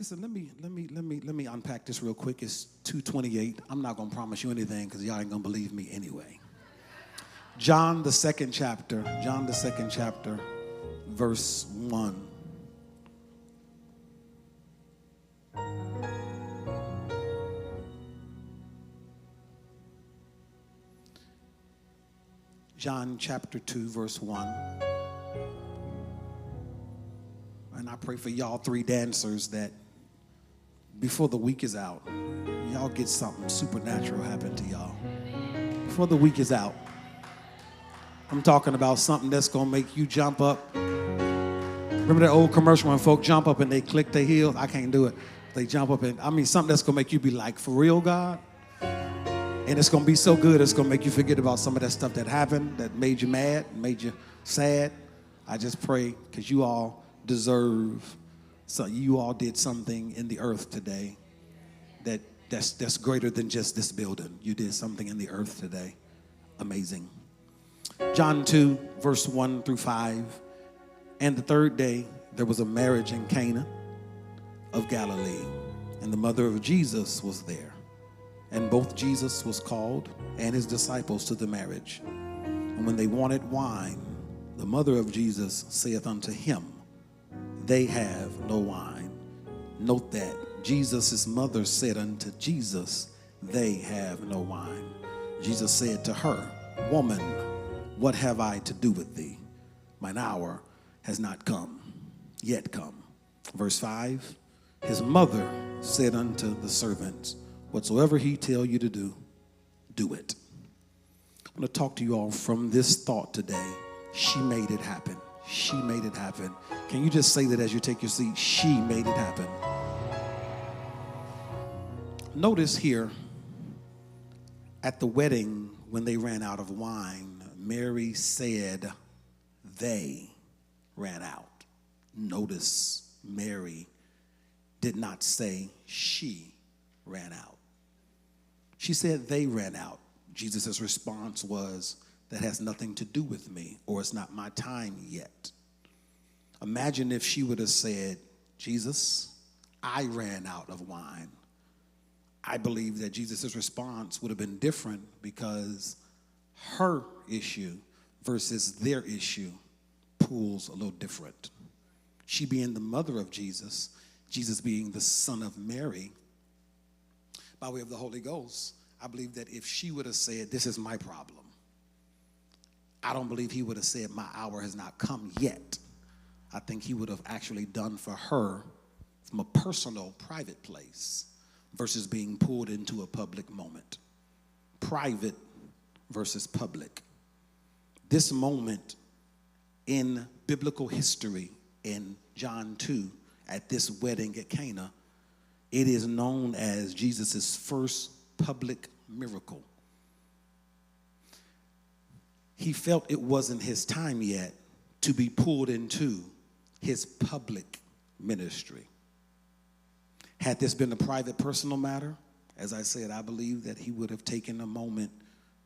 Listen, let me unpack this real quick. It's 2:28. I'm not gonna promise you anything because y'all ain't gonna believe me anyway. John the second chapter, verse 1. John chapter 2, verse 1. And I pray for y'all three dancers that before the week is out, y'all get something supernatural happen to y'all. Before the week is out. I'm talking about something that's going to make you jump up. Remember that old commercial when folk jump up and they click their heels? I can't do it. They jump up and, something that's going to make you be like, for real, God? And it's going to be so good, it's going to make you forget about some of that stuff that happened, that made you mad, made you sad. I just pray because you all deserve, so you all did something in the earth today that's greater than just this building. You did something in the earth today. Amazing. John 2, verse 1 through 5. And the third day, there was a marriage in Cana of Galilee, and the mother of Jesus was there. And both Jesus was called and his disciples to the marriage. And when they wanted wine, the mother of Jesus saith unto him, they have no wine. Note that Jesus' mother said unto Jesus, they have no wine. Jesus said to her, woman, what have I to do with thee? Mine hour has not yet come. Verse 5, his mother said unto the servants, whatsoever he tell you to do, do it. I'm going to talk to you all from this thought today. She made it happen. She made it happen. Can you just say that as you take your seat? She made it happen. Notice here, at the wedding, when they ran out of wine, Mary said they ran out. Notice Mary did not say she ran out. She said they ran out. Jesus' response was, that has nothing to do with me, or it's not my time yet. Imagine if she would have said, Jesus, I ran out of wine. I believe that Jesus' response would have been different because her issue versus their issue pulls a little different. She being the mother of Jesus, Jesus being the son of Mary, by way of the Holy Ghost, I believe that if she would have said, this is my problem, I don't believe he would have said, my hour has not come yet. I think he would have actually done for her from a personal, private place versus being pulled into a public moment. Private versus public. This moment in biblical history in John 2, at this wedding at Cana, it is known as Jesus' first public miracle. He felt it wasn't his time yet to be pulled into his public ministry. Had this been a private, personal matter, as I said, I believe that he would have taken a moment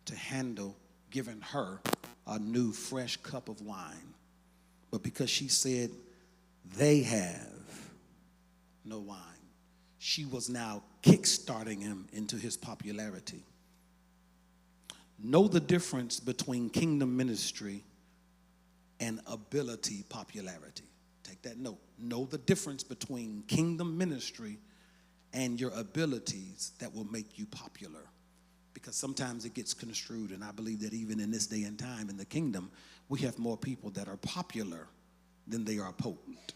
to handle giving her a new, fresh cup of wine. But because she said they have no wine, she was now kickstarting him into his popularity. Know the difference between kingdom ministry and ability popularity. Take that note. Know the difference between kingdom ministry and your abilities that will make you popular. Because sometimes it gets construed, and I believe that even in this day and time in the kingdom, we have more people that are popular than they are potent.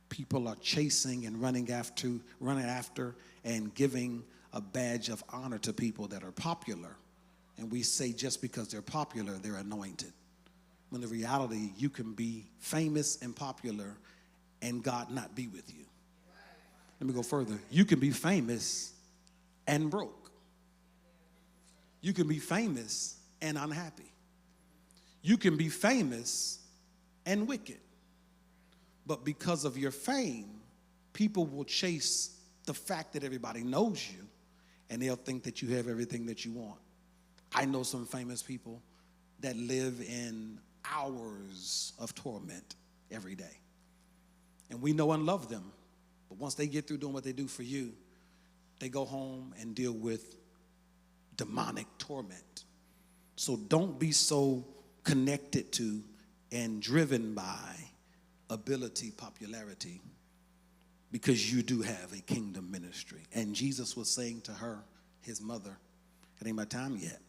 People are chasing and running after and giving a badge of honor to people that are popular. And we say just because they're popular, they're anointed. When the reality, you can be famous and popular and God not be with you. Let me go further. You can be famous and broke. You can be famous and unhappy. You can be famous and wicked. But because of your fame, people will chase the fact that everybody knows you, and they'll think that you have everything that you want. I know some famous people that live in hours of torment every day. And we know and love them But once they get through doing what they do for you, they go home and deal with demonic torment. So don't be so connected to and driven by ability, popularity, because you do have a kingdom ministry. And Jesus was saying to her, his mother, it ain't my time yet.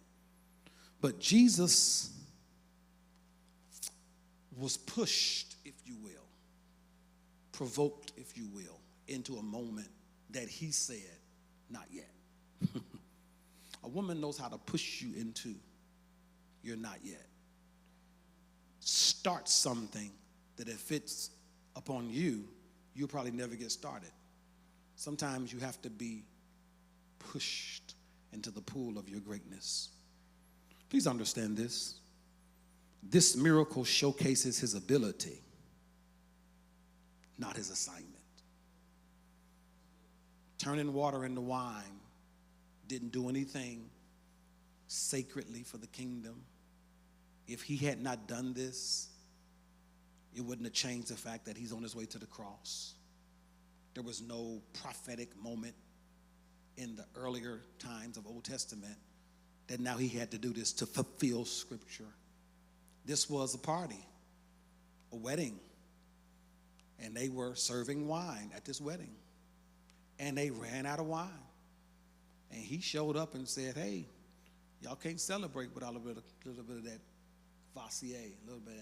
But Jesus was pushed, if you will, provoked, if you will, into a moment that he said, not yet. A woman knows how to push you into your not yet. Start something that if it's upon you, you'll probably never get started. Sometimes you have to be pushed into the pool of your greatness. Please understand this. This miracle showcases his ability, not his assignment. Turning water into wine didn't do anything sacredly for the kingdom. If he had not done this, it wouldn't have changed the fact that he's on his way to the cross. There was no prophetic moment in the earlier times of Old Testament that now he had to do this to fulfill Scripture. This was a party, a wedding, and they were serving wine at this wedding. And they ran out of wine. And he showed up and said, hey, y'all can't celebrate without a little bit of that Vassier, a little bit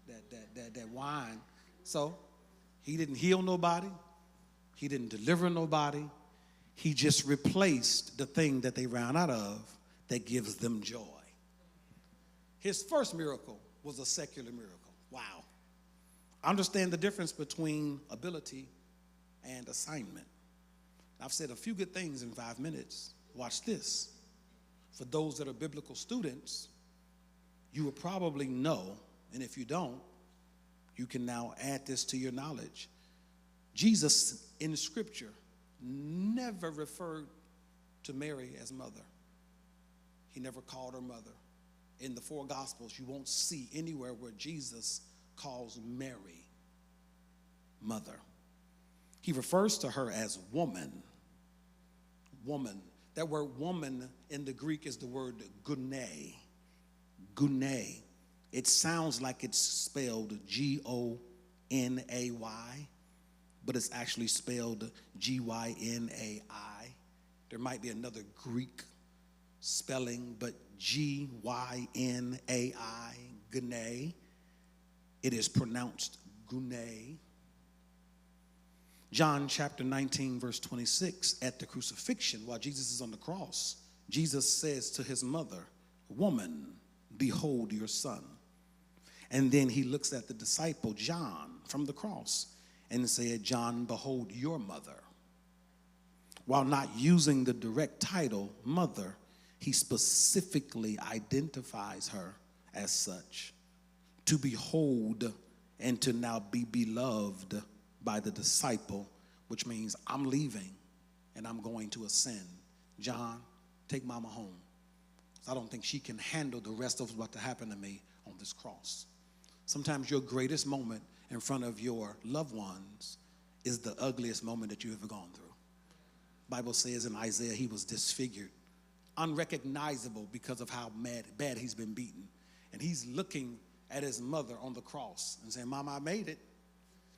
of that wine. So he didn't heal nobody. He didn't deliver nobody. He just replaced the thing that they ran out of that gives them joy. His first miracle was a secular miracle. Wow. Understand the difference between ability and assignment. I've said a few good things in 5 minutes. Watch this. For those that are biblical students, you will probably know, and if you don't, you can now add this to your knowledge. Jesus in Scripture never referred to Mary as mother. He never called her mother. In the 4 Gospels, you won't see anywhere where Jesus calls Mary mother. He refers to her as woman. Woman. That word woman in the Greek is the word gunē. Gunē. It sounds like it's spelled Gonay, but it's actually spelled Gynai. There might be another Greek spelling, but Gynai, Gunē. It is pronounced Gunē. John chapter 19, verse 26, at the crucifixion, while Jesus is on the cross, Jesus says to his mother, woman, behold your son. And then he looks at the disciple, John, from the cross and said, John, behold your mother. While not using the direct title, mother, he specifically identifies her as such. To behold and to now be beloved by the disciple, which means I'm leaving and I'm going to ascend. John, take mama home. I don't think she can handle the rest of what's about to happen to me on this cross. Sometimes your greatest moment in front of your loved ones is the ugliest moment that you've ever gone through. Bible says in Isaiah he was disfigured, unrecognizable because of how bad he's been beaten. And he's looking at his mother on the cross and saying, Mama, I made it.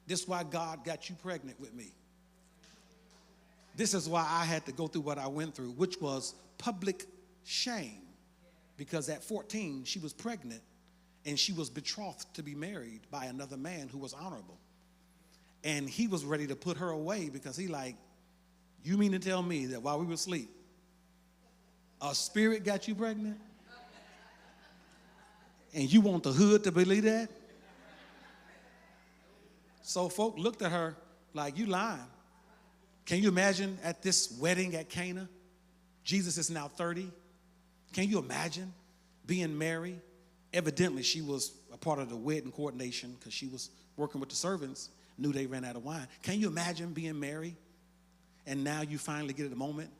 This is why God got you pregnant with me. This is why I had to go through what I went through, which was public shame. Because at 14, she was pregnant and she was betrothed to be married by another man who was honorable. And he was ready to put her away because he like, you mean to tell me that while we were asleep, a spirit got you pregnant? And you want the hood to believe that? So folk looked at her like, you lying. Can you imagine at this wedding at Cana? Jesus is now 30. Can you imagine being Mary? Evidently, she was a part of the wedding coordination because she was working with the servants, knew they ran out of wine. Can you imagine being Mary? And now you finally get at a moment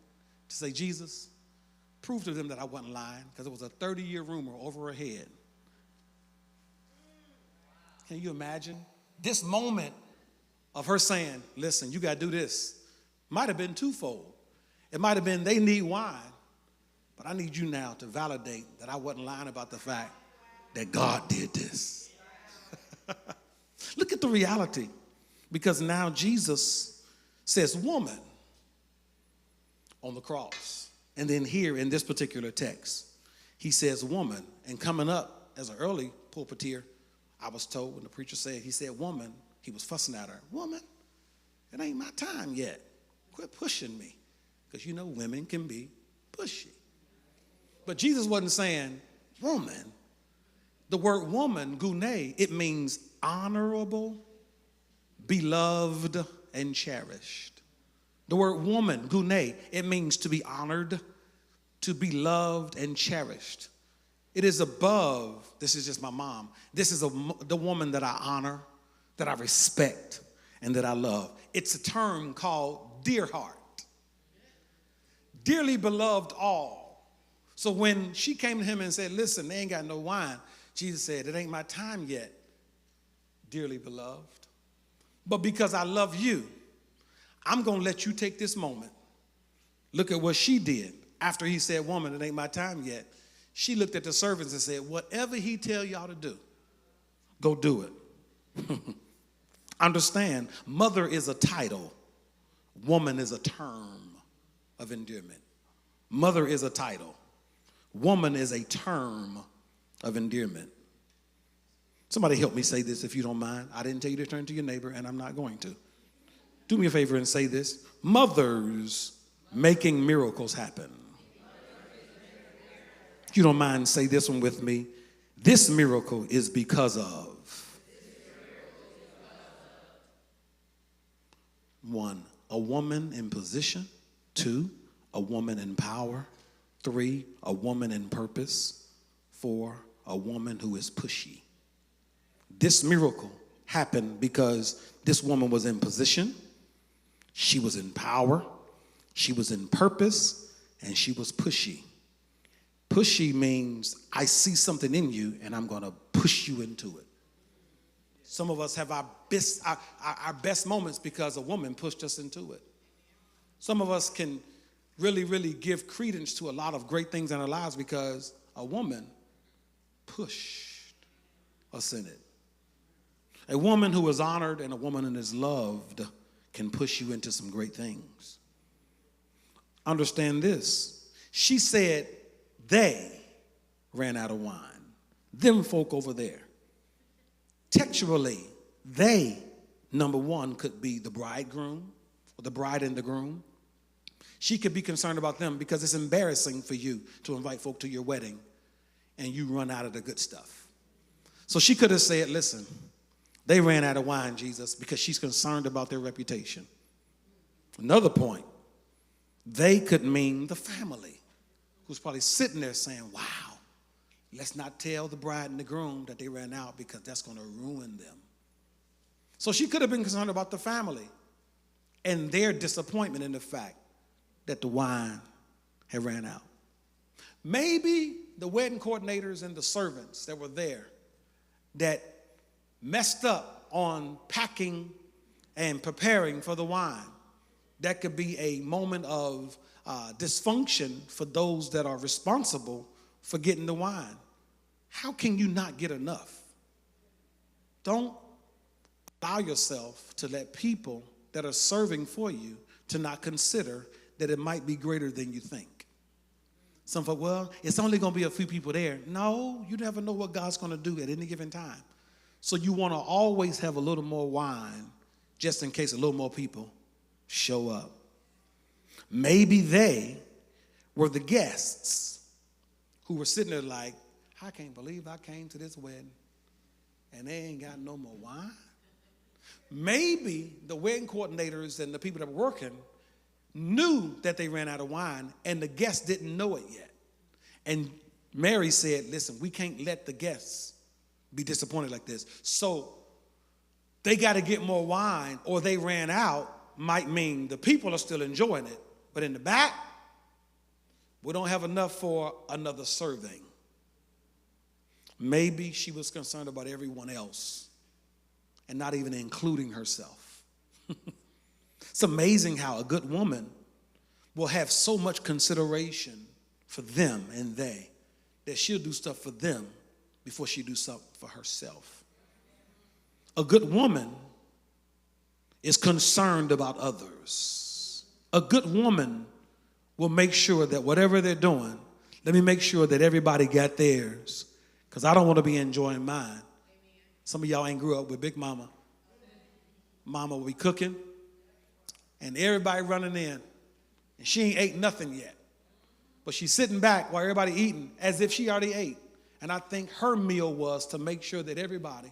to say, Jesus, prove to them that I wasn't lying, because it was a 30-year rumor over her head. Can you imagine? This moment of her saying, listen, you got to do this, might have been twofold. It might have been they need wine, but I need you now to validate that I wasn't lying about the fact that God did this. Look at the reality, because now Jesus says woman on the cross. And then here in this particular text, he says woman. And coming up as an early pulpiteer, I was told when the preacher said, he said woman, he was fussing at her. Woman, it ain't my time yet. Quit pushing me. Because you know women can be pushy. But Jesus wasn't saying woman. The word woman, gune, it means honorable, beloved, and cherished. The word woman, gune, it means to be honored, to be loved, and cherished. It is above, this is just my mom, this is the woman that I honor, that I respect, and that I love. It's a term called dear heart. Dearly beloved all. So when she came to him and said, listen, they ain't got no wine, Jesus said, it ain't my time yet, dearly beloved. But because I love you, I'm going to let you take this moment. Look at what she did. After he said, woman, it ain't my time yet, she looked at the servants and said, whatever he tell y'all to do, go do it. Understand, mother is a title. Woman is a term of endearment. Mother is a title. Woman is a term of endearment. Somebody help me say this if you don't mind. I didn't tell you to turn to your neighbor, and I'm not going to. Do me a favor and say this. Mothers making miracles happen. If you don't mind, say this one with me. This miracle is because of. 1, a woman in position. 2, a woman in power. 3, a woman in purpose. 4, a woman who is pushy. This miracle happened because this woman was in position, she was in power, she was in purpose, and she was pushy. Pushy means I see something in you and I'm going to push you into it. Some of us have our best moments because a woman pushed us into it. Some of us can really, really give credence to a lot of great things in our lives because a woman pushed us in it. A woman who is honored and a woman who is loved can push you into some great things. Understand this. She said they ran out of wine. Them folk over there. Textually, they, number one, could be the bridegroom or the bride and the groom. She could be concerned about them because it's embarrassing for you to invite folk to your wedding and you run out of the good stuff. So she could have said, listen, they ran out of wine, Jesus, because she's concerned about their reputation. Another point, they could mean the family, who's probably sitting there saying, wow, let's not tell the bride and the groom that they ran out because that's going to ruin them. So she could have been concerned about the family and their disappointment in the fact that the wine had ran out. Maybe the wedding coordinators and the servants that were there that messed up on packing and preparing for the wine. That could be a moment of dysfunction for those that are responsible for getting the wine. How can you not get enough? Don't allow yourself to let people that are serving for you to not consider that it might be greater than you think. Some folk, well, it's only going to be a few people there. No, you never know what God's going to do at any given time. So you want to always have a little more wine just in case a little more people show up. Maybe they were the guests who were sitting there like, I can't believe I came to this wedding and they ain't got no more wine. Maybe the wedding coordinators and the people that were working knew that they ran out of wine and the guests didn't know it yet. And Mary said, listen, we can't let the guests be disappointed like this. So they got to get more wine or they ran out might mean the people are still enjoying it. But in the back, we don't have enough for another serving. Maybe she was concerned about everyone else and not even including herself. It's amazing how a good woman will have so much consideration for them and they that she'll do stuff for them before she do something for herself. A good woman is concerned about others. A good woman will make sure that whatever they're doing, let me make sure that everybody got theirs, because I don't want to be enjoying mine. Some of y'all ain't grew up with Big Mama. Mama will be cooking, and everybody running in, and she ain't ate nothing yet. But she's sitting back while everybody eating as if she already ate. And I think her meal was to make sure that everybody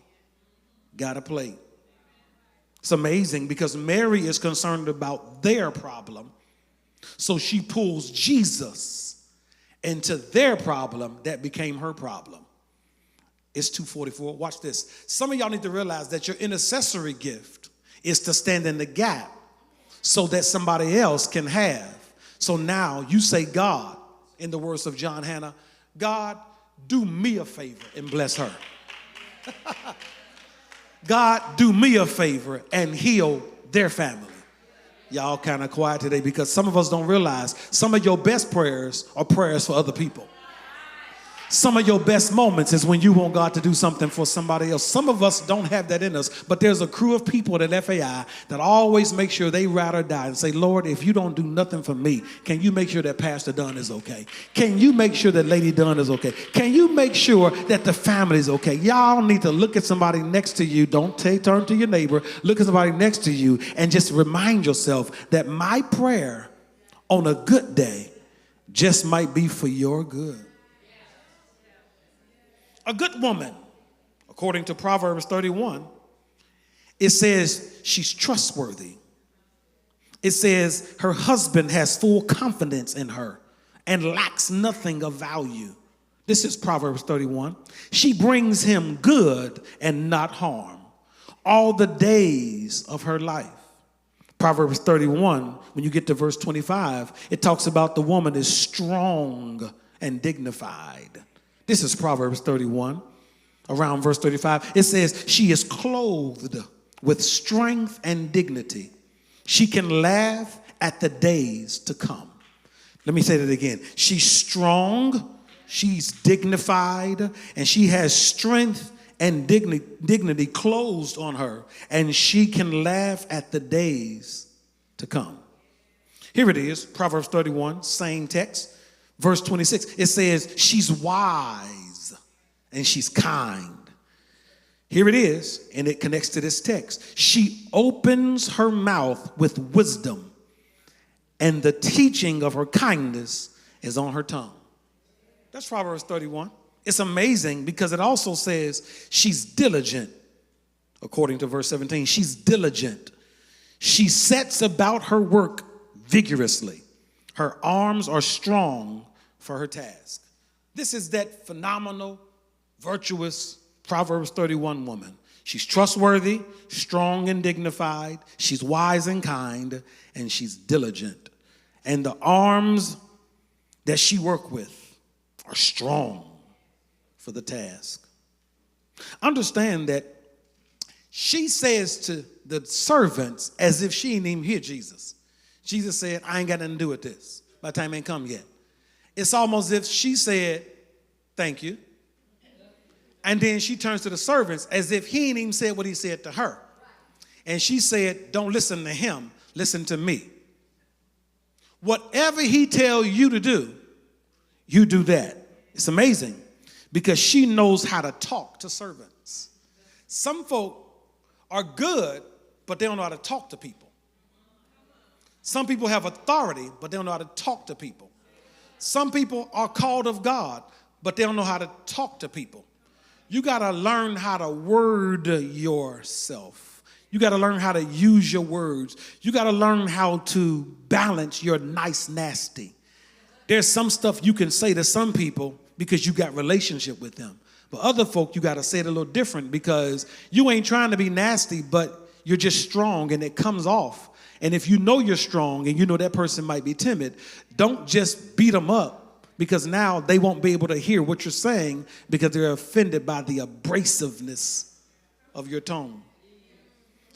got a plate. It's amazing because Mary is concerned about their problem. So she pulls Jesus into their problem that became her problem. It's 2:44. Watch this. Some of y'all need to realize that your intercessory gift is to stand in the gap so that somebody else can have. So now you say, God, in the words of John Hannah, God, do me a favor and bless her. God, do me a favor and heal their family. Y'all kind of quiet today because some of us don't realize some of your best prayers are prayers for other people. Some of your best moments is when you want God to do something for somebody else. Some of us don't have that in us, but there's a crew of people at FAI that always make sure they ride or die and say, Lord, if you don't do nothing for me, can you make sure that Pastor Dunn is okay? Can you make sure that Lady Dunn is okay? Can you make sure that the family is okay? Y'all need to look at somebody next to you. Don't turn to your neighbor. Look at somebody next to you and just remind yourself that my prayer on a good day just might be for your good. A good woman, according to Proverbs 31, it says she's trustworthy. It says her husband has full confidence in her and lacks nothing of value. This is Proverbs 31. She brings him good and not harm all the days of her life. Proverbs 31, when you get to verse 25, it talks about the woman is strong and dignified. This is Proverbs 31, around verse 35. It says, she is clothed with strength and dignity. She can laugh at the days to come. Let me say that again. She's strong, she's dignified, and she has strength and dignity closed on her, and she can laugh at the days to come. Here it is, Proverbs 31, same text. Verse 26, it says, she's wise and she's kind. Here it is, and it connects to this text. She opens her mouth with wisdom, and the teaching of her kindness is on her tongue. That's Proverbs 31. It's amazing because it also says she's diligent. According to verse 17, she's diligent. She sets about her work vigorously. Her arms are strong for her task. This is that phenomenal, virtuous Proverbs 31 woman. She's trustworthy, strong and dignified. She's wise and kind, and she's diligent. And the arms that she works with are strong for the task. Understand that she says to the servants as if she didn't even hear Jesus. Jesus said, I ain't got nothing to do with this. My time ain't come yet. It's almost as if she said, thank you. And then she turns to the servants as if he ain't even said what he said to her. And she said, don't listen to him, listen to me. Whatever he tell you to do, you do that. It's amazing because she knows how to talk to servants. Some folk are good, but they don't know how to talk to people. Some people have authority, but they don't know how to talk to people. Some people are called of God, but they don't know how to talk to people. You got to learn how to word yourself. You got to learn how to use your words. You got to learn how to balance your nice nasty. There's some stuff you can say to some people because you got relationship with them. But other folk, you got to say it a little different because you ain't trying to be nasty, but you're just strong and it comes off. And if you know you're strong and you know that person might be timid, don't just beat them up because now they won't be able to hear what you're saying because they're offended by the abrasiveness of your tone.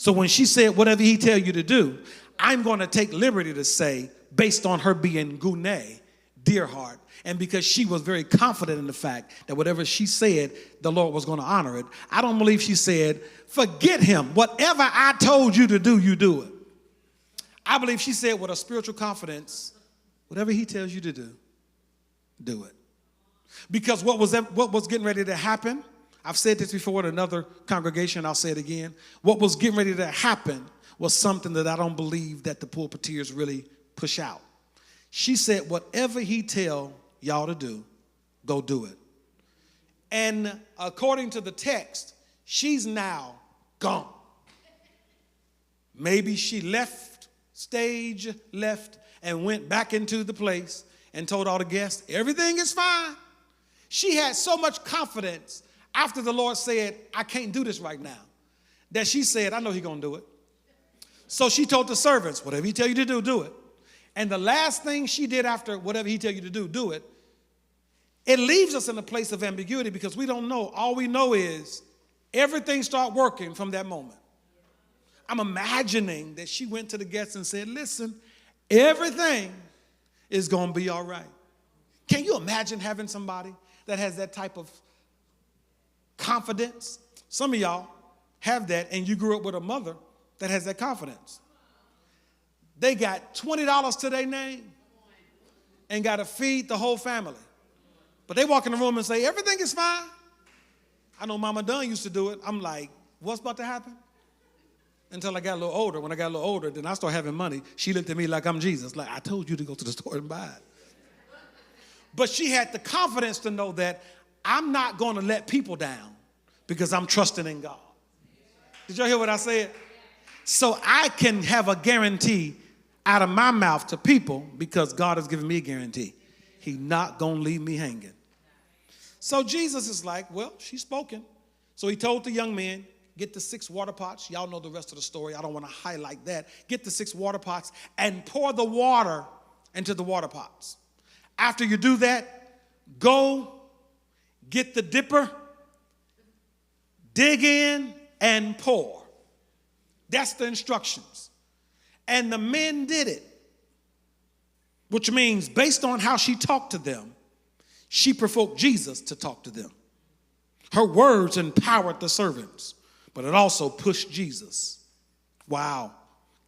So when she said, whatever he tell you to do, I'm going to take liberty to say, based on her being Gune, dear heart, and because she was very confident in the fact that whatever she said, the Lord was going to honor it. I don't believe she said, forget him. Whatever I told you to do, you do it. I believe she said with a spiritual confidence, whatever he tells you to do it. Because what was getting ready to happen, I've said this before in another congregation, I'll say it again. What was getting ready to happen was something that I don't believe that the pulpiteers really push out. She said, whatever he tell y'all to do, go do it. And according to the text, she's now gone. Maybe she left and went back into the place and told all the guests, everything is fine. She had so much confidence after the Lord said, I can't do this right now, that she said, I know he's going to do it. So she told the servants, whatever he tell you to do, do it. And the last thing she did after whatever he tell you to do it. It leaves us in a place of ambiguity because we don't know. All we know is everything started working from that moment. I'm imagining that she went to the guests and said, listen, everything is going to be all right. Can you imagine having somebody that has that type of confidence? Some of y'all have that, and you grew up with a mother that has that confidence. They got $20 to their name and got to feed the whole family. But they walk in the room and say, everything is fine. I know Mama Dunn used to do it. I'm like, what's about to happen? Until I got a little older. When I got a little older, then I started having money. She looked at me like I'm Jesus. Like, I told you to go to the store and buy it. But she had the confidence to know that I'm not going to let people down because I'm trusting in God. Did y'all hear what I said? So I can have a guarantee out of my mouth to people because God has given me a guarantee. He's not going to leave me hanging. So Jesus is like, well, she's spoken. So he told the young men, get the 6 water pots. Y'all know the rest of the story. I don't want to highlight that. Get the 6 water pots and pour the water into the water pots. After you do that, go get the dipper, dig in and pour. That's the instructions. And the men did it, which means based on how she talked to them, she provoked Jesus to talk to them. Her words empowered the servants, but it also pushed Jesus. Wow.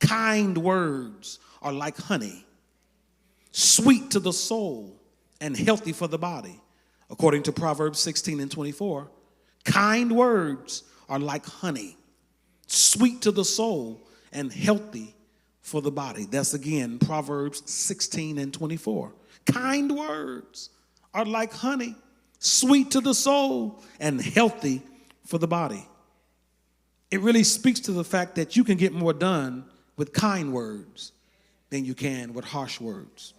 Kind words are like honey, sweet to the soul and healthy for the body. According to Proverbs 16:24, kind words are like honey, sweet to the soul and healthy for the body. That's again Proverbs 16:24. Kind words are like honey, sweet to the soul and healthy for the body. It really speaks to the fact that you can get more done with kind words than you can with harsh words.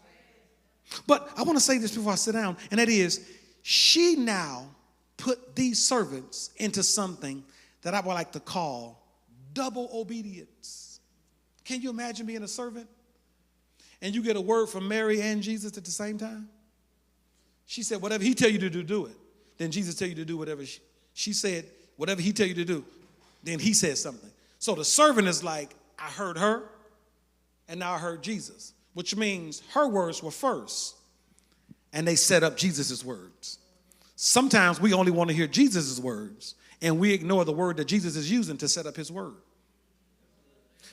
But I want to say this before I sit down, and that is, she now put these servants into something that I would like to call double obedience. Can you imagine being a servant and you get a word from Mary and Jesus at the same time? She said, whatever he tell you to do, do it. Then Jesus tell you to do whatever she said, whatever he tell you to do. Then he said something. So the servant is like, I heard her, and now I heard Jesus, which means her words were first, and they set up Jesus' words. Sometimes we only want to hear Jesus' words, and we ignore the word that Jesus is using to set up his word.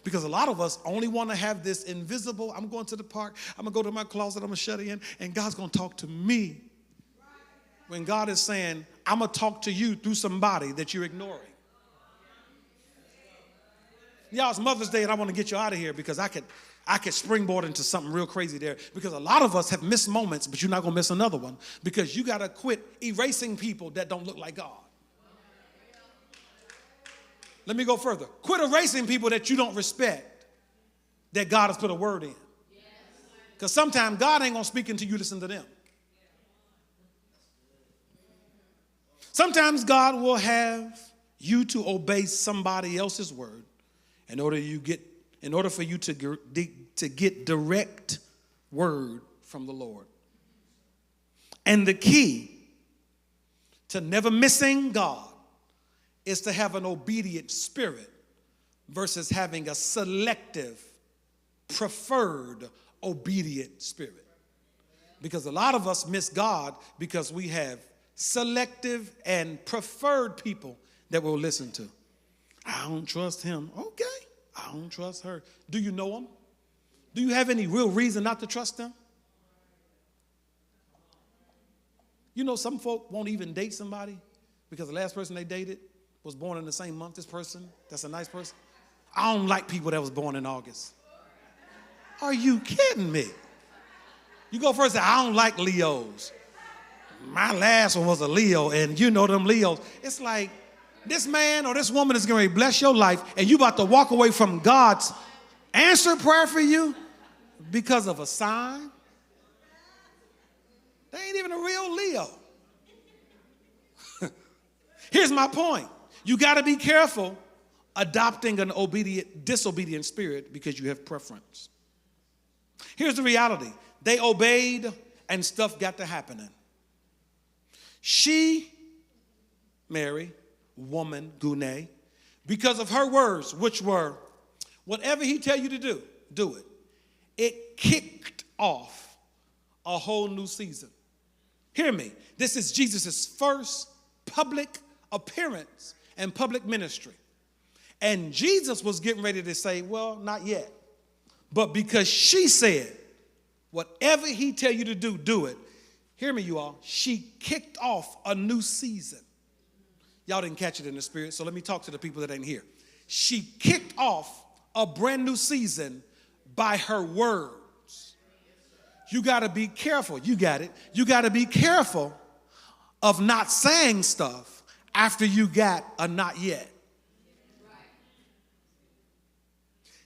Because a lot of us only want to have this invisible, I'm going to the park, I'm going to go to my closet, I'm going to shut in, and God's going to talk to me. When God is saying, I'm going to talk to you through somebody that you're ignoring. Y'all, it's Mother's Day, and I want to get you out of here because I could springboard into something real crazy there. Because a lot of us have missed moments, but you're not going to miss another one because you got to quit erasing people that don't look like God. Let me go further. Quit erasing people that you don't respect, that God has put a word in. Because sometimes God ain't going to speak until you listen to them. Sometimes God will have you to obey somebody else's word in order for you to get direct word from the Lord. And the key to never missing God is to have an obedient spirit versus having a selective, preferred, obedient spirit. Because a lot of us miss God because we have selective and preferred people that we'll listen to. I don't trust him. Okay, I don't trust her. Do you know them? Do you have any real reason not to trust them? You know, some folk won't even date somebody because the last person they dated was born in the same month this person. That's a nice person. I don't like people that was born in August. Are you kidding me? You go first and say, I don't like Leos. My last one was a Leo, and you know them Leos. It's like this man or this woman is going to bless your life, and you about to walk away from God's answered prayer for you because of a sign. They ain't even a real Leo. Here's my point. You got to be careful adopting an disobedient spirit because you have preference. Here's the reality. They obeyed and stuff got to happening. She, Mary, woman, Gune, because of her words, which were, whatever he tell you to do, do it. It kicked off a whole new season. Hear me. This is Jesus' first public appearance and public ministry. And Jesus was getting ready to say, well, not yet. But because she said, whatever he tell you to do, do it. Hear me, you all. She kicked off a new season. Y'all didn't catch it in the spirit, so let me talk to the people that ain't here. She kicked off a brand new season by her words. You got to be careful. You got it. You got to be careful of not saying stuff after you got a not yet.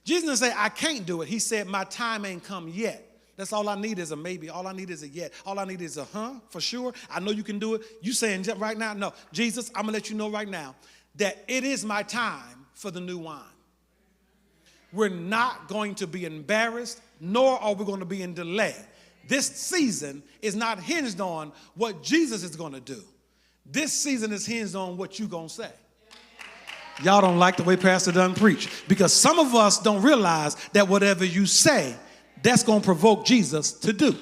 Jesus didn't say, I can't do it. He said, my time ain't come yet. That's all I need is a maybe. All I need is a yet. All I need is a for sure. I know you can do it. You saying right now? No. Jesus, I'm going to let you know right now that it is my time for the new wine. We're not going to be embarrassed, nor are we going to be in delay. This season is not hinged on what Jesus is going to do. This season is hinged on what you're going to say. Y'all don't like the way Pastor Dunn preach because some of us don't realize that whatever you say, that's going to provoke Jesus to do.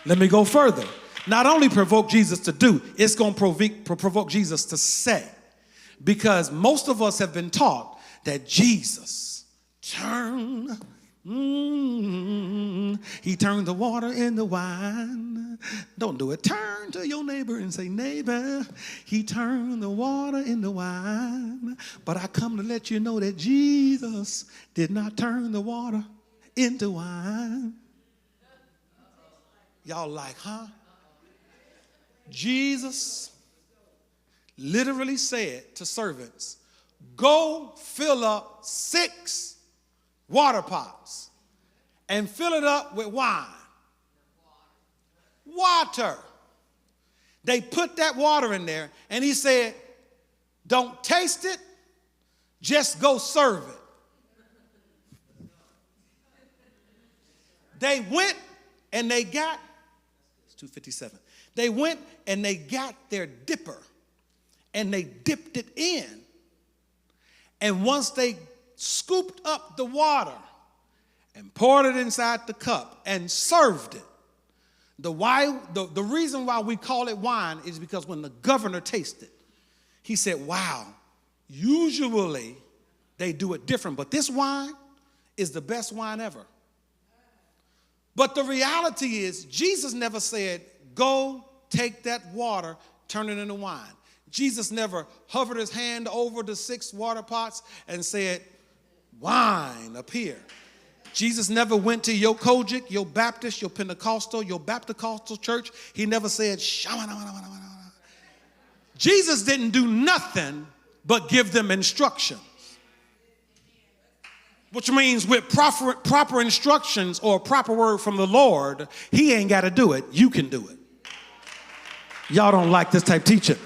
Let me go further. Not only provoke Jesus to do, it's going to provoke Jesus to say. Because most of us have been taught that Jesus turned, he turned the water into wine. Don't do it. Turn to your neighbor and say, neighbor, he turned the water into wine. But I come to let you know that Jesus did not turn the water into wine. Y'all like, huh? Jesus literally said to servants, go fill up 6 water pots and fill it up with wine. Water. They put that water in there and he said, don't taste it, just go serve it. They went and they got, it's 2:57. They went and they got their dipper and they dipped it in. And once they scooped up the water and poured it inside the cup and served it, the reason why we call it wine is because when the governor tasted, he said, wow, usually they do it different, but this wine is the best wine ever. But the reality is, Jesus never said, go take that water, turn it into wine. Jesus never hovered his hand over the 6 water pots and said, wine appear. Jesus never went to your Kojic, your Baptist, your Pentecostal, your Baptist church. He never said, Jesus didn't do nothing but give them instructions. Which means with proper instructions or a proper word from the Lord, he ain't got to do it. You can do it. Y'all don't like this type teaching.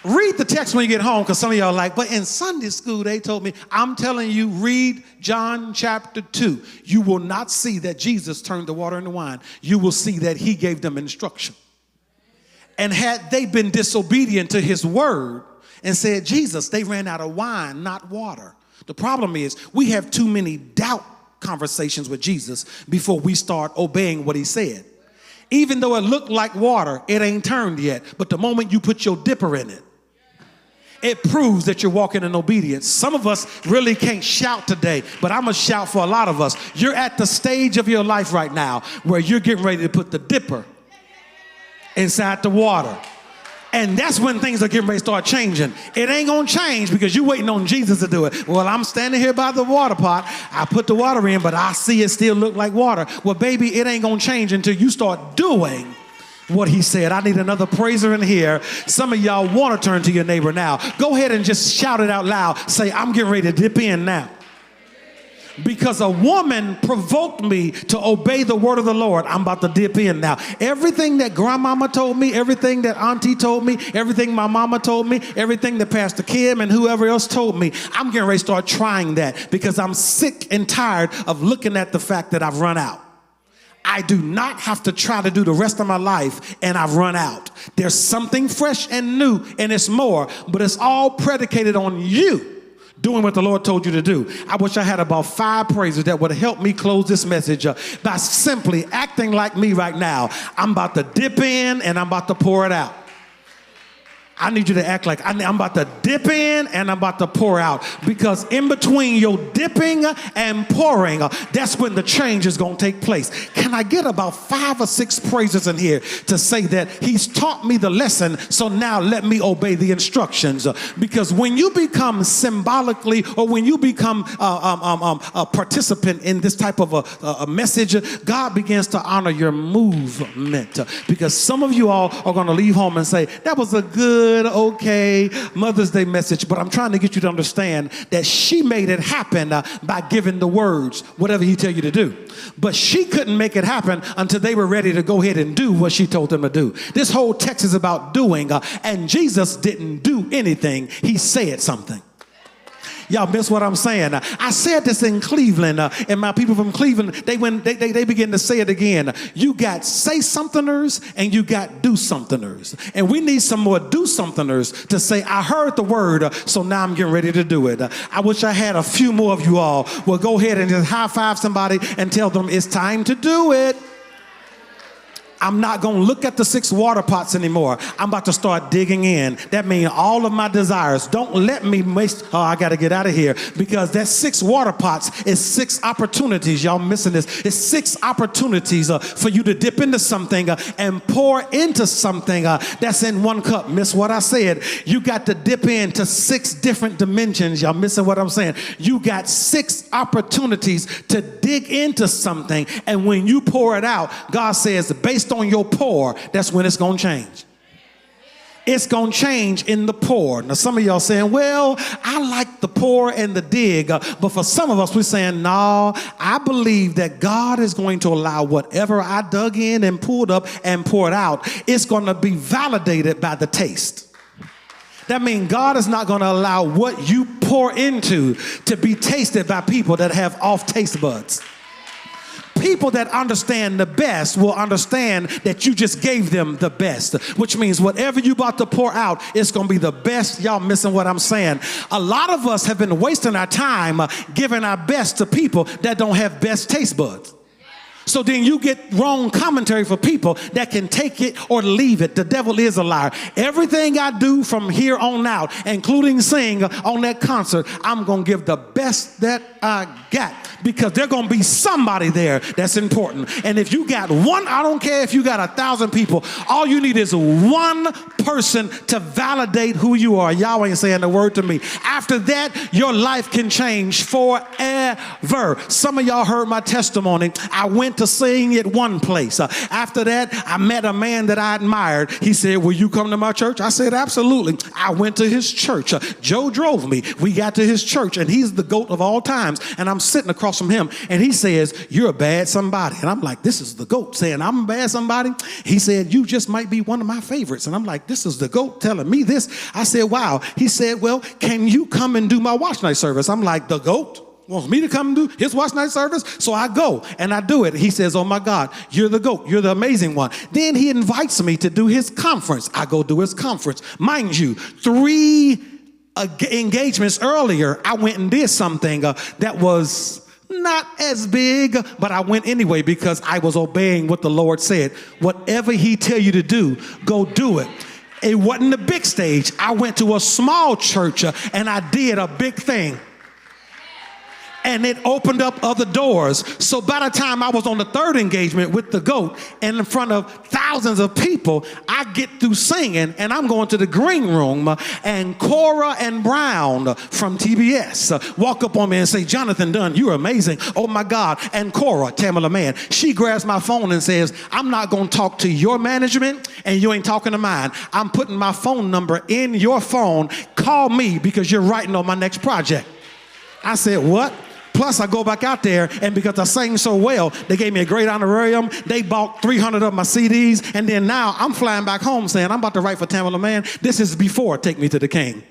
Read the text when you get home because some of y'all are like, but in Sunday school they told me. I'm telling you, read John chapter 2. You will not see that Jesus turned the water into wine. You will see that he gave them instruction. And had they been disobedient to his word, and said, Jesus, they ran out of wine, not water. The problem is we have too many doubt conversations with Jesus before we start obeying what he said. Even though it looked like water, it ain't turned yet. But the moment you put your dipper in it, it proves that you're walking in obedience. Some of us really can't shout today, but I'm going to shout for a lot of us. You're at the stage of your life right now where you're getting ready to put the dipper inside the water. And that's when things are getting ready to start changing. It ain't going to change because you're waiting on Jesus to do it. Well, I'm standing here by the water pot. I put the water in, but I see it still look like water. Well, baby, it ain't going to change until you start doing what he said. I need another praiser in here. Some of y'all want to turn to your neighbor now. Go ahead and just shout it out loud. Say, I'm getting ready to dip in now. Because a woman provoked me to obey the word of the Lord, I'm about to dip in now. Everything that grandmama told me, everything that auntie told me, everything my mama told me, everything that Pastor Kim and whoever else told me, I'm getting ready to start trying that because I'm sick and tired of looking at the fact that I've run out. I do not have to try to do the rest of my life and I've run out. There's something fresh and new and it's more, but it's all predicated on you doing what the Lord told you to do. I wish I had about 5 praises that would help me close this message by simply acting like me right now. I'm about to dip in and I'm about to pour it out. I need you to act like I'm about to dip in and I'm about to pour out, because in between your dipping and pouring, that's when the change is going to take place. Can I get about 5 or 6 praises in here to say that he's taught me the lesson, so now let me obey the instructions? Because when you become symbolically, or when you become a participant in this type of a message, God begins to honor your movement. Because some of you all are going to leave home and say, that was a good, okay Mother's Day message, but I'm trying to get you to understand that she made it happen by giving the words, whatever he tell you to do. But she couldn't make it happen until they were ready to go ahead and do what she told them to do. This whole text is about doing, and Jesus didn't do anything. He said something. Y'all miss what I'm saying? I said this in Cleveland, and my people from Cleveland, they begin to say it again. You got say somethingers and you got do somethingers. And we need some more do somethingers to say, I heard the word, so now I'm getting ready to do it. I wish I had a few more of you all. Well, go ahead and just high five somebody and tell them it's time to do it. I'm not going to look at the 6 water pots anymore. I'm about to start digging in. That means all of my desires. Don't let me waste. Oh, I got to get out of here, because that 6 water pots is 6 opportunities. Y'all missing this. It's 6 opportunities for you to dip into something and pour into something that's in 1 cup. Miss what I said? You got to dip into 6 different dimensions. Y'all missing what I'm saying? You got 6 opportunities to dig into something. And when you pour it out, God says, based on your pour, that's when it's going to change. It's going to change in the pour. Now, some of y'all saying, well, I like the pour and the dig. But for some of us, we're saying, no, I believe that God is going to allow whatever I dug in and pulled up and poured out, it's going to be validated by the taste. That means God is not going to allow what you pour into to be tasted by people that have off taste buds. People that understand the best will understand that you just gave them the best, which means whatever you about to pour out, it's going to be the best. Y'all missing what I'm saying? A lot of us have been wasting our time giving our best to people that don't have best taste buds. So then you get wrong commentary for people that can take it or leave it. The devil is a liar. Everything I do from here on out, including sing on that concert, I'm going to give the best that I got, because there's going to be somebody there that's important. And if you got one, I don't care if you got 1,000 people, all you need is one person to validate who you are. Y'all ain't saying the word to me. After that, your life can change forever. Some of y'all heard my testimony. I went to sing at one place. After that, I met a man that I admired. He said, will you come to my church? I said, absolutely. I went to his church. Joe drove me. We got to his church, and he's the GOAT of all times. And I'm sitting across from him, and he says, you're a bad somebody. And I'm like, this is the GOAT saying I'm a bad somebody? He said, you just might be one of my favorites. And I'm like, this is the GOAT telling me this? I said, wow. He said, well, can you come and do my watch night service? I'm like, the GOAT? wants me to come do his watch night service. So I go and I do it. He says, oh my God, you're the GOAT. You're the amazing one. Then he invites me to do his conference. I go do his conference. Mind you, 3 engagements earlier, I went and did something that was not as big, but I went anyway because I was obeying what the Lord said. Whatever he tell you to do, go do it. It wasn't a big stage. I went to a small church and I did a big thing. And it opened up other doors. So by the time I was on the 3rd engagement with the GOAT and in front of thousands of people, I get through singing and I'm going to the green room and Cora and Brown from TBS walk up on me and say, Jonathan Dunn, you're amazing. Oh my God. And Cora, Tamala Mann, she grabs my phone and says, I'm not going to talk to your management and you ain't talking to mine. I'm putting my phone number in your phone. Call me because you're writing on my next project. I said, what? Plus, I go back out there, and because I sang so well, they gave me a great honorarium. They bought 300 of my CDs, and then now I'm flying back home saying, I'm about to write for Tamala Mann. This is before Take Me to the King.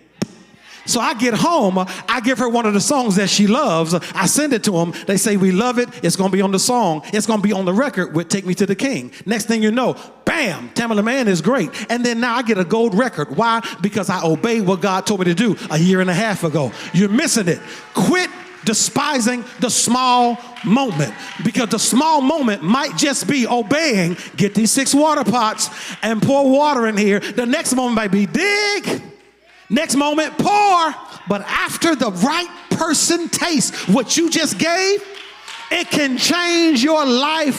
So I get home, I give her one of the songs that she loves. I send it to them. They say, we love it. It's going to be on the song. It's going to be on the record with Take Me to the King. Next thing you know, bam, Tamala Mann is great. And then now I get a gold record. Why? Because I obeyed what God told me to do a year and a half ago. You're missing it. Quit despising the small moment, because the small moment might just be obeying. Get these 6 water pots and pour water in here. The next moment might be dig. Next moment, pour. But after the right person tastes what you just gave, it can change your life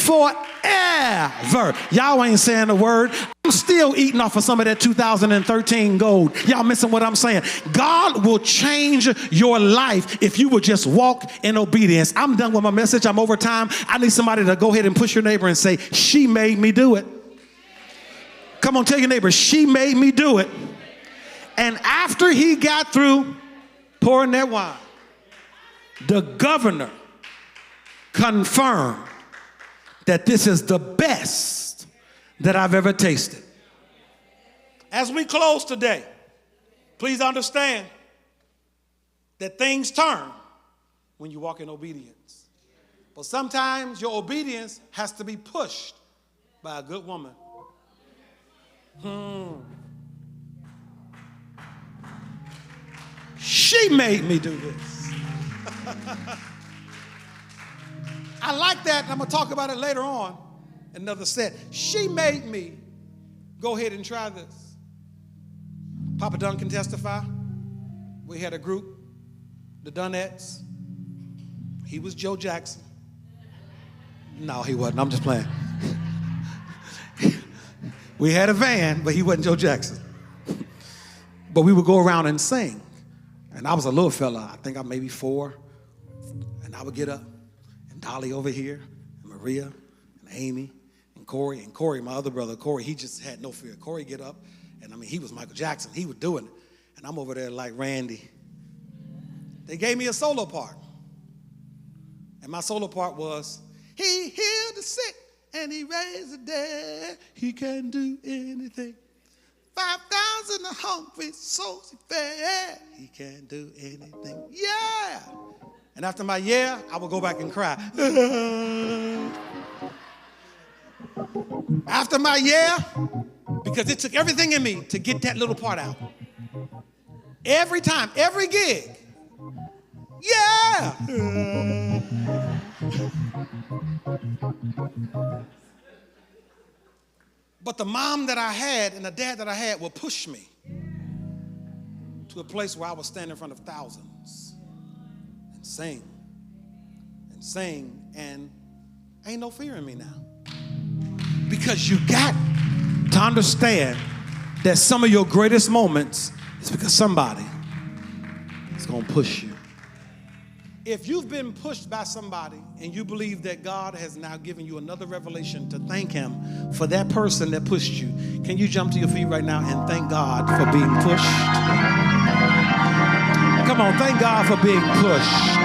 forever. Y'all ain't saying a word. I'm still eating off of some of that 2013 gold. Y'all missing what I'm saying? God will change your life if you will just walk in obedience. I'm done with my message. I'm over time. I need somebody to go ahead and push your neighbor and say, she made me do it. Come on, tell your neighbor, she made me do it. And after he got through pouring that wine, the governor confirmed that this is the best that I've ever tasted. As we close today, please understand that things turn when you walk in obedience. But sometimes your obedience has to be pushed by a good woman. She made me do this. I like that, and I'm going to talk about it later on in another set. She made me go ahead and try this. Papa Dunn can testify. We had a group, the Dunnettes. He was Joe Jackson. No, he wasn't. I'm just playing. We had a van, but he wasn't Joe Jackson. But we would go around and sing. And I was a little fella. I think I'm maybe 4. And I would get up. Dolly over here, and Maria, and Amy, and Corey. And Corey, my other brother, Corey, he just had no fear. Corey get up, and I mean, he was Michael Jackson. He was doing it. And I'm over there like Randy. They gave me a solo part. And my solo part was, he healed the sick, and he raised the dead. He can do anything. 5,000 are hungry, souls he fed. He can do anything. Yeah. And after my yeah, I would go back and cry. After my yeah, because it took everything in me to get that little part out. Every time, every gig. Yeah. But the mom that I had and the dad that I had would push me to a place where I was standing in front of thousands. Sing, and ain't no fear in me now. Because you got to understand that some of your greatest moments is because somebody is going to push you. If you've been pushed by somebody and you believe that God has now given you another revelation to thank him for that person that pushed you, can you jump to your feet right now and thank God for being pushed? Come on, thank God for being pushed.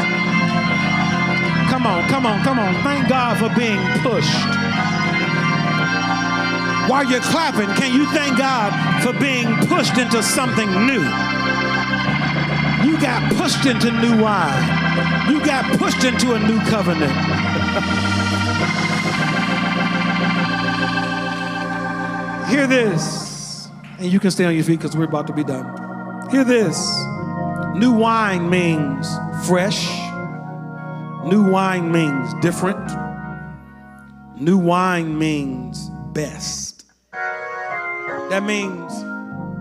Come on, come on, come on. Thank God for being pushed. While you're clapping, can you thank God for being pushed into something new? You got pushed into new wine. You got pushed into a new covenant. Hear this, and you can stay on your feet because we're about to be done. Hear this. New wine means fresh. New wine means different. New wine means best. That means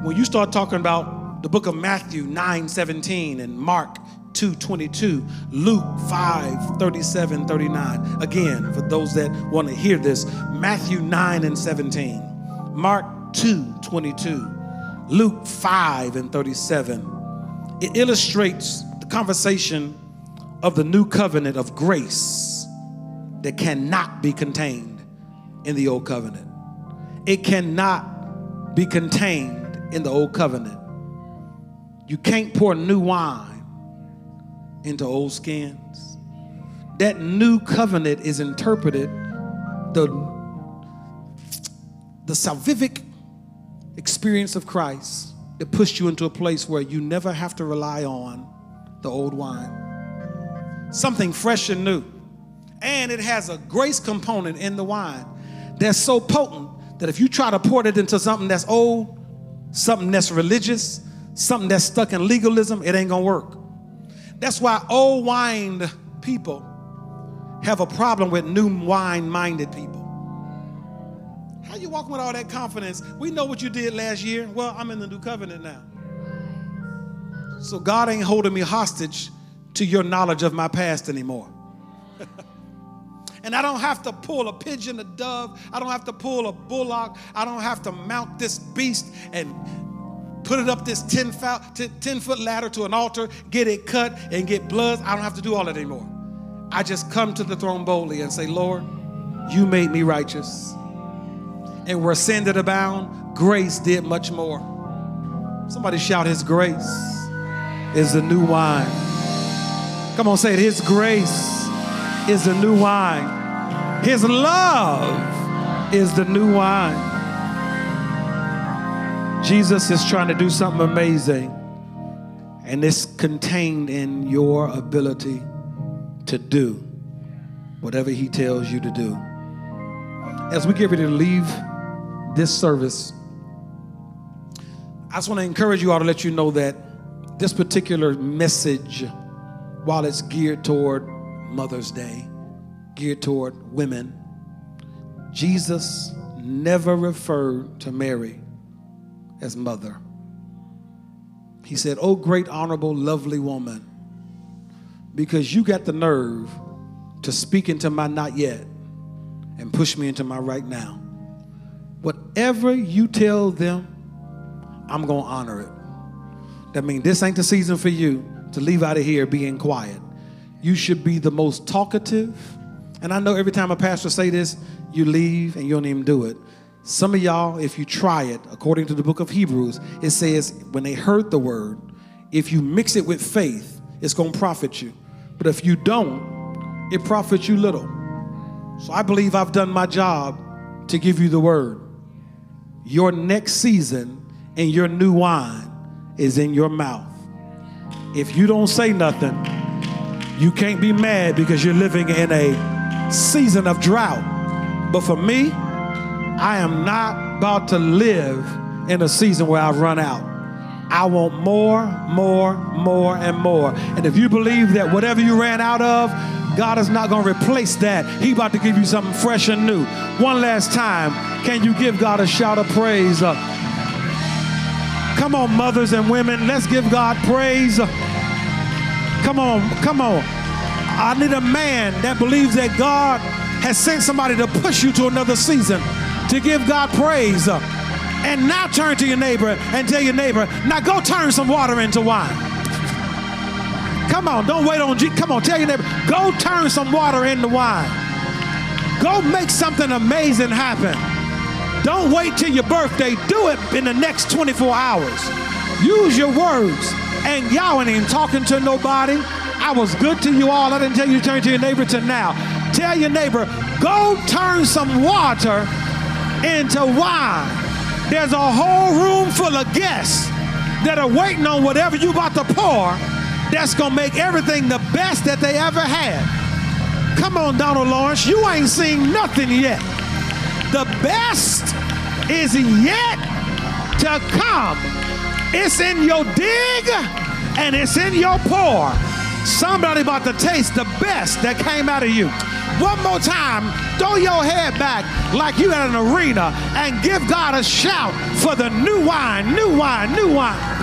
when you start talking about the book of Matthew 9:17 and Mark 2:22, Luke 5:37, 39. Again, for those that want to hear this, Matthew 9:17, Mark 2:22, Luke 5:37. It illustrates the conversation of the new covenant of grace that cannot be contained in the old covenant. It cannot be contained in the old covenant. You can't pour new wine into old skins. That new covenant is interpreted, the salvific experience of Christ that pushed you into a place where you never have to rely on the old wine. Something fresh and new. And it has a grace component in the wine that's so potent that if you try to pour it into something that's old, something that's religious, something that's stuck in legalism, it ain't gonna work. That's why old wine people have a problem with new wine-minded people. How you walking with all that confidence? We know what you did last year. Well, I'm in the new covenant now. So God ain't holding me hostage to your knowledge of my past anymore. And I don't have to pull a pigeon, a dove. I don't have to pull a bullock. I don't have to mount this beast and put it up this 10-foot ladder to an altar, get it cut and get blood. I don't have to do all that anymore. I just come to the throne boldly and say, Lord, you made me righteous. And where sin did abound, grace did much more. Somebody shout, his grace is the new wine. Come on, say it. His grace is the new wine. His love is the new wine. Jesus is trying to do something amazing, and it's contained in your ability to do whatever he tells you to do. As we get ready to leave this service, I just want to encourage you all to let you know that this particular message, while it's geared toward Mother's Day, geared toward women, Jesus never referred to Mary as mother. He said, oh, great, honorable, lovely woman, because you got the nerve to speak into my not yet and push me into my right now. Whatever you tell them, I'm going to honor it. That means this ain't the season for you to leave out of here being quiet. You should be the most talkative. And I know every time a pastor say this, you leave and you don't even do it. Some of y'all, if you try it, according to the book of Hebrews, it says when they heard the word, if you mix it with faith, it's going to profit you. But if you don't, it profits you little. So I believe I've done my job to give you the word. Your next season and your new wine is in your mouth. If you don't say nothing, you can't be mad because you're living in a season of drought. But for me, I am not about to live in a season where I've run out. I want more, and more. And if you believe that whatever you ran out of, God is not going to replace that. He's about to give you something fresh and new. One last time, can you give God a shout of praise? Come on, mothers and women, let's give God praise. Come on. I need a man that believes that God has sent somebody to push you to another season, to give God praise. And now turn to your neighbor and tell your neighbor, now go turn some water into wine. Come on, don't wait on come on, tell your neighbor, go turn some water into wine. Go make something amazing happen. Don't wait till your birthday. Do it in the next 24 hours. Use your words. And y'all ain't even talking to nobody. I was good to you all. I didn't tell you to turn to your neighbor to now. Tell your neighbor, go turn some water into wine. There's a whole room full of guests that are waiting on whatever you about to pour that's going to make everything the best that they ever had. Come on, Donald Lawrence, you ain't seen nothing yet. The best is yet to come. It's in your dig and it's in your pour. Somebody about to taste the best that came out of you. One more time, throw your head back like you at an arena and give God a shout for the new wine, new wine, new wine.